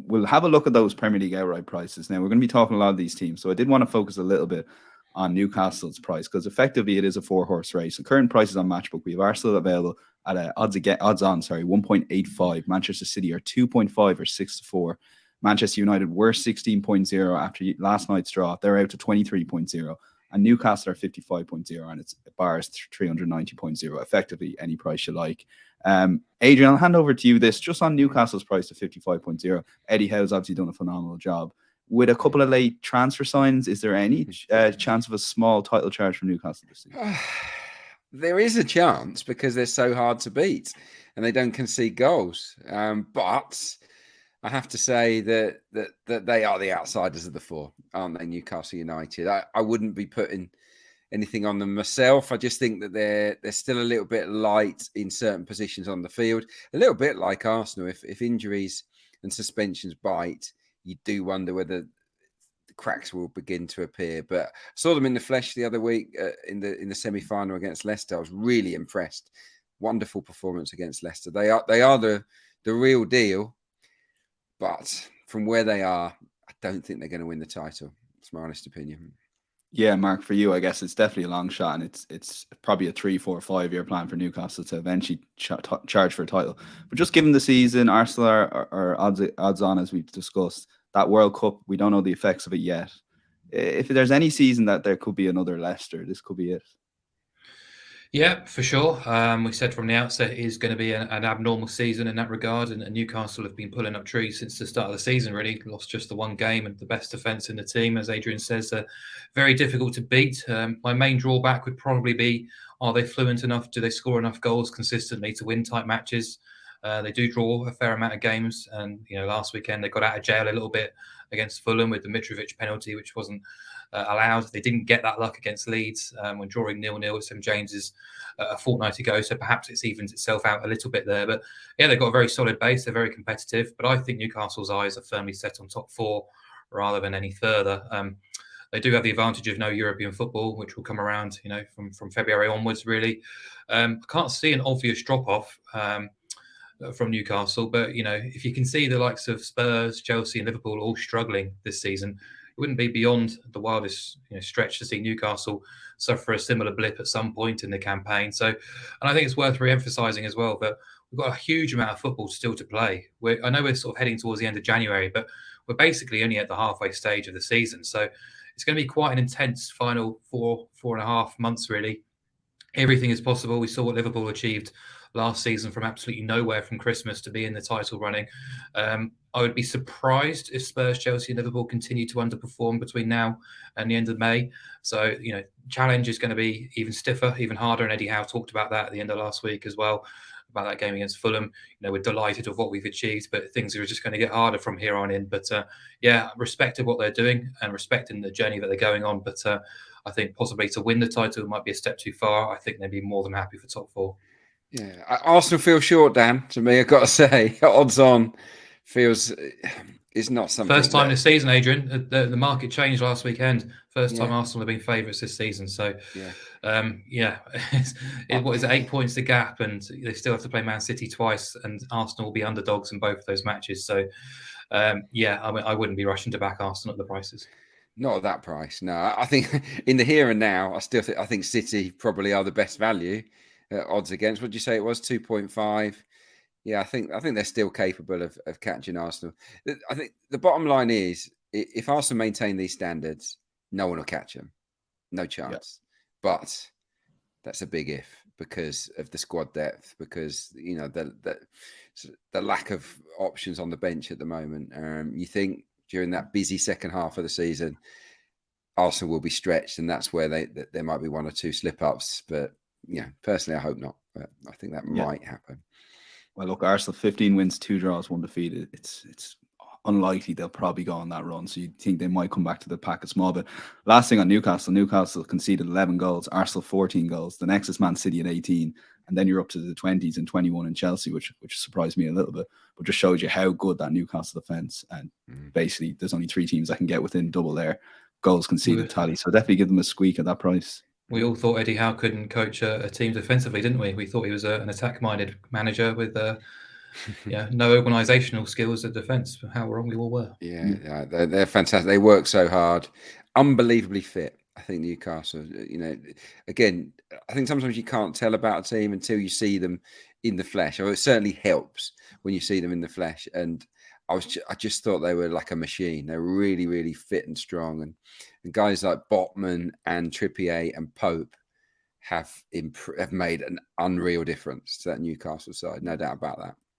We'll have a look at those Premier League outright prices. Now, we're going to be talking a lot of these teams, so I did want to focus a little bit on Newcastle's price, because effectively it is a 4-horse race. The current prices on Matchbook, we have Arsenal available at odds on 1.85. Manchester City are 2.5 or 6-4. Manchester United were 16.0 after last night's draw. They're out to 23.0. And Newcastle are 55.0, and it's bars 390.0. Effectively, any price you like. Adrian, I'll hand over to you this just on Newcastle's price of 55.0. Eddie Howe's obviously done a phenomenal job. With a couple of late transfer signs, is there any chance of a small title charge from Newcastle this season? There is a chance, because they're so hard to beat and they don't concede goals. But I have to say that they are the outsiders of the four, aren't they, Newcastle United? I wouldn't be putting anything on them myself. I just think that they're still a little bit light in certain positions on the field. A little bit like Arsenal. If injuries and suspensions bite, you do wonder whether the cracks will begin to appear. But I saw them in the flesh the other week in the semi-final against Leicester. I was really impressed. Wonderful performance against Leicester. They are the real deal. But from where they are, I don't think they're going to win the title. It's my honest opinion. Yeah, Mark, for you, I guess it's definitely a long shot, and it's probably a 3, 4, 5-year plan for Newcastle to eventually charge for a title. But just given the season, Arsenal are odds on, as we've discussed. That World Cup, we don't know the effects of it yet. If there's any season that there could be another Leicester, this could be it. Yeah, for sure. We said from the outset it is going to be an abnormal season in that regard, and Newcastle have been pulling up trees since the start of the season, really. Lost just the one game and the best defence in the team, as Adrian says, very difficult to beat. My main drawback would probably be, are they fluent enough? Do they score enough goals consistently to win tight matches? They do draw a fair amount of games, and last weekend they got out of jail a little bit against Fulham with the Mitrovic penalty, which wasn't allowed. They didn't get that luck against Leeds when drawing 0-0 at St James's a fortnight ago, so perhaps it evens itself out a little bit there. But yeah, they've got a very solid base. They're very competitive, but I think Newcastle's eyes are firmly set on top four rather than any further. They do have the advantage of no European football, which will come around, from February onwards, really. I can't see an obvious drop-off from Newcastle, but, if you can see the likes of Spurs, Chelsea and Liverpool all struggling this season, it wouldn't be beyond the wildest stretch to see Newcastle suffer a similar blip at some point in the campaign. So, and I think it's worth re-emphasising as well that we've got a huge amount of football still to play. I know we're sort of heading towards the end of January, but we're basically only at the halfway stage of the season. So it's going to be quite an intense final 4.5 months, really. Everything is possible. We saw what Liverpool achieved last season from absolutely nowhere from Christmas to be in the title running. I would be surprised if Spurs, Chelsea and Liverpool continue to underperform between now and the end of May. So, challenge is going to be even stiffer, even harder. And Eddie Howe talked about that at the end of last week as well, about that game against Fulham. We're delighted with what we've achieved, but things are just going to get harder from here on in. But respecting what they're doing and respecting the journey that they're going on. But I think possibly to win the title might be a step too far. I think they'd be more than happy for top four. Yeah, Arsenal feel short, Dan, to me, I've got to say. Odds on feels is not something. First time this season, Adrian. The market changed last weekend. First time Arsenal have been favourites this season. So, what is it, 8 points the gap, and they still have to play Man City twice, and Arsenal will be underdogs in both of those matches. So, I wouldn't be rushing to back Arsenal at the prices. Not at that price, no. I think in the here and now, I think City probably are the best value. Odds against, what did you say it was, 2.5? Yeah, I think they're still capable of catching Arsenal. I think the bottom line is, if Arsenal maintain these standards, no one will catch them. No chance. Yeah. But that's a big if, because of the squad depth, because the lack of options on the bench at the moment. You think during that busy second half of the season, Arsenal will be stretched, and that's where there might be one or two slip-ups. But personally, I hope not. But I think that might happen. Well, look, Arsenal 15 wins, 2 draws, 1 defeated. It's unlikely they'll probably go on that run. So you think they might come back to the pack of small. But last thing on Newcastle conceded 11 goals, Arsenal 14 goals. The next is Man City at 18. And then you're up to the 20s and 21 in Chelsea, which surprised me a little bit, but just shows you how good that Newcastle defence. And basically, there's only 3 teams that can get within double their goals conceded tally. So definitely give them a squeak at that price. We all thought Eddie Howe couldn't coach a team defensively, didn't we? We thought he was an attack-minded manager with no organisational skills at defence. How wrong we all were. Yeah, they're fantastic. They work so hard, unbelievably fit. I think Newcastle, again, I think sometimes you can't tell about a team until you see them in the flesh, or it certainly helps when you see them in the flesh. And I just thought they were like a machine. They're really, really fit and strong. And guys like Botman and Trippier and Pope have made an unreal difference to that Newcastle side. No doubt about that.